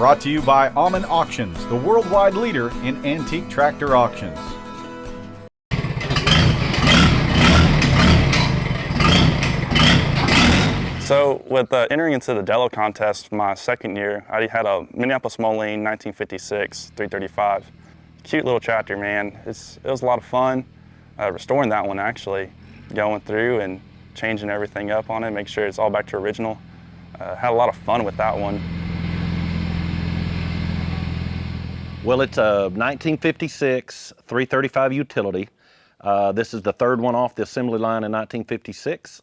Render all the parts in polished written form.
Brought to you by Aman Auctions, the worldwide leader in antique tractor auctions. So with entering into the Delo contest my second year, I had a Minneapolis Moline 1956 335. Cute little tractor, man. It was a lot of fun restoring that one, actually, going through and changing everything up on it, make sure it's all back to original. Had a lot of fun with that one. Well, it's a 1956 335 utility. This is the third one off the assembly line in 1956.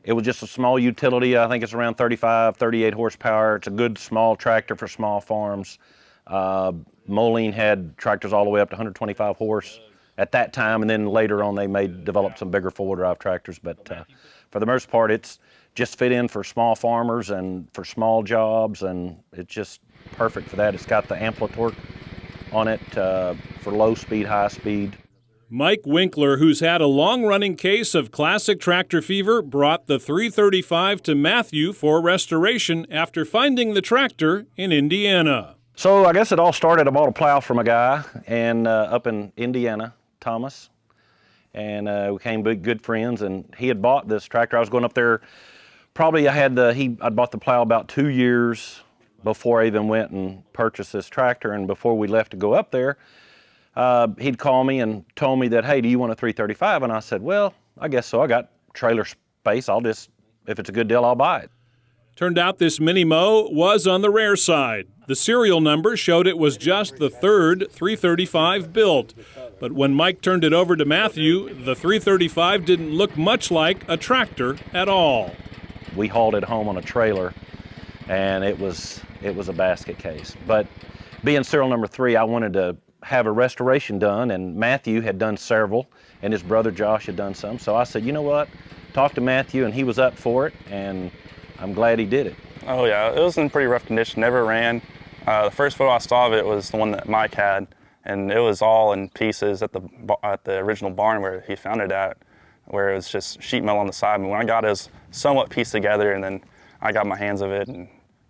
It was just a small utility. I think it's around 35, 38 horsepower. It's a good small tractor for small farms. Moline had tractors all the way up to 125 horse at that time, and then later on they develop some bigger four-wheel drive tractors. But for the most part, it's just fit in for small farmers and for small jobs, and it's just perfect for that. It's got the Amplitorque on it for low speed, high speed. Mike Winkler, who's had a long-running case of classic tractor fever, brought the 335 to Matthew for restoration after finding the tractor in Indiana. So I guess it all started, I bought a plow from a guy and up in Indiana, Thomas, and we became good friends, and he had bought this tractor. I was going up there, probably I'd bought the plow about 2 years before I even went and purchased this tractor, and before we left to go up there, he'd call me and told me that, hey, do you want a 335? And I said, well, I guess so. I got trailer space. If it's a good deal, I'll buy it. Turned out this Mini Mo was on the rare side. The serial number showed it was just the third 335 built. But when Mike turned it over to Matthew, the 335 didn't look much like a tractor at all. We hauled it home on a trailer, and it was a basket case. But being serial number 3, I wanted to have a restoration done, and Matthew had done several, and his brother Josh had done some. So I said, you know what, talk to Matthew, and he was up for it, and I'm glad he did it. Oh yeah, it was in pretty rough condition, never ran. The first photo I saw of it was the one that Mike had, and it was all in pieces at the original barn where he found it at, where it was just sheet metal on the side. But when I got it, it was somewhat pieced together, and then I got my hands of it, and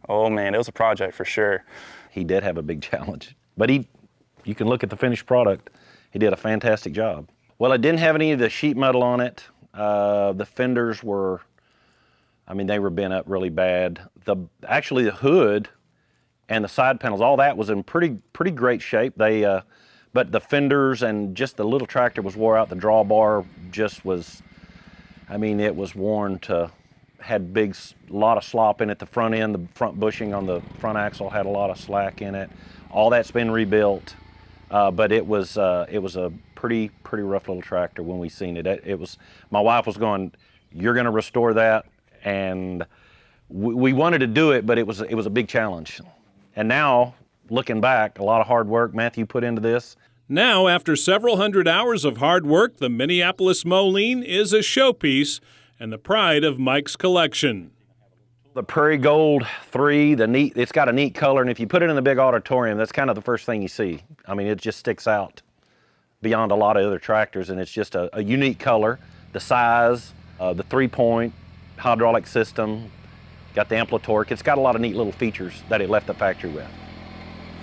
oh man, it was a project for sure. He did have a big challenge, but you can look at the finished product. He did a fantastic job. Well, it didn't have any of the sheet metal on it. The fenders were, they were bent up really bad. Actually, the hood and the side panels, all that was in pretty great shape. But the fenders and just the little tractor was wore out. The drawbar just was, it was worn had a lot of slop in it. The front end, the front bushing on the front axle had a lot of slack in it. All that's been rebuilt, but it was a pretty rough little tractor when we seen it. My wife was going, "You're going to restore that," and we wanted to do it, but it was a big challenge. And now, looking back, a lot of hard work Matthew put into this. Now, after several hundred hours of hard work, the Minneapolis Moline is a showpiece and the pride of Mike's collection. The Prairie Gold 3, it's got a neat color, and if you put it in the big auditorium, that's kind of the first thing you see. It just sticks out beyond a lot of other tractors, and it's just a unique color. The size, the 3-point hydraulic system, got the Amplitorque. It's got a lot of neat little features that it left the factory with.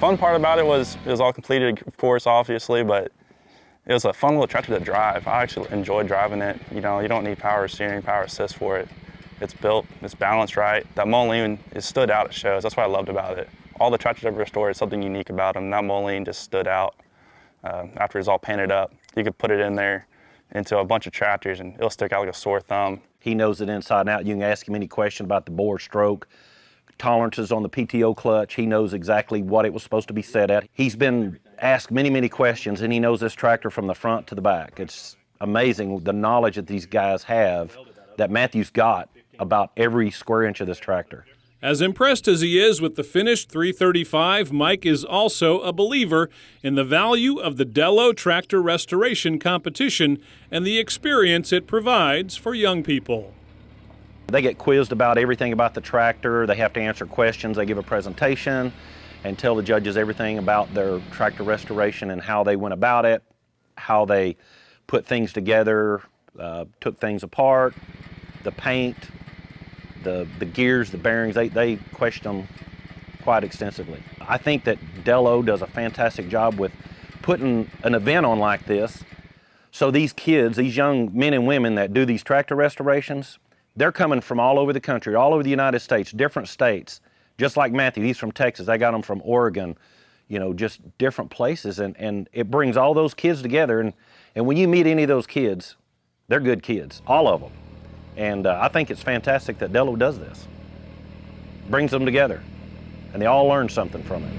Fun part about it was all completed, of course, obviously, but it was a fun little tractor to drive. I actually enjoyed driving it. You don't need power steering, power assist for it. It's built, it's balanced right. That Moline, it stood out at shows. That's what I loved about it. All the tractors I've restored, something unique about them. That Moline just stood out. After it was all painted up, you could put it in there into a bunch of tractors and it'll stick out like a sore thumb. He knows it inside and out. You can ask him any question about the bore stroke, tolerances on the PTO clutch. He knows exactly what it was supposed to be set at. He's been asked many questions, and he knows this tractor from the front to the back. It's amazing the knowledge that these guys have, that Matthew's got about every square inch of this tractor. As impressed as he is with the finished 335, Mike is also a believer in the value of the Delo Tractor Restoration Competition and the experience it provides for young people. They get quizzed about everything about the tractor. They have to answer questions. They give a presentation and tell the judges everything about their tractor restoration and how they went about it, how they put things together, took things apart, the paint, the gears, the bearings. They question them quite extensively. I think that Dello does a fantastic job with putting an event on like this. So these kids, these young men and women that do these tractor restorations, they're coming from all over the country, all over the United States, different states. Just like Matthew, he's from Texas. I got him from Oregon, you know, just different places. And it brings all those kids together. And when you meet any of those kids, they're good kids, all of them. And I think it's fantastic that Dello does this. Brings them together, and they all learn something from it.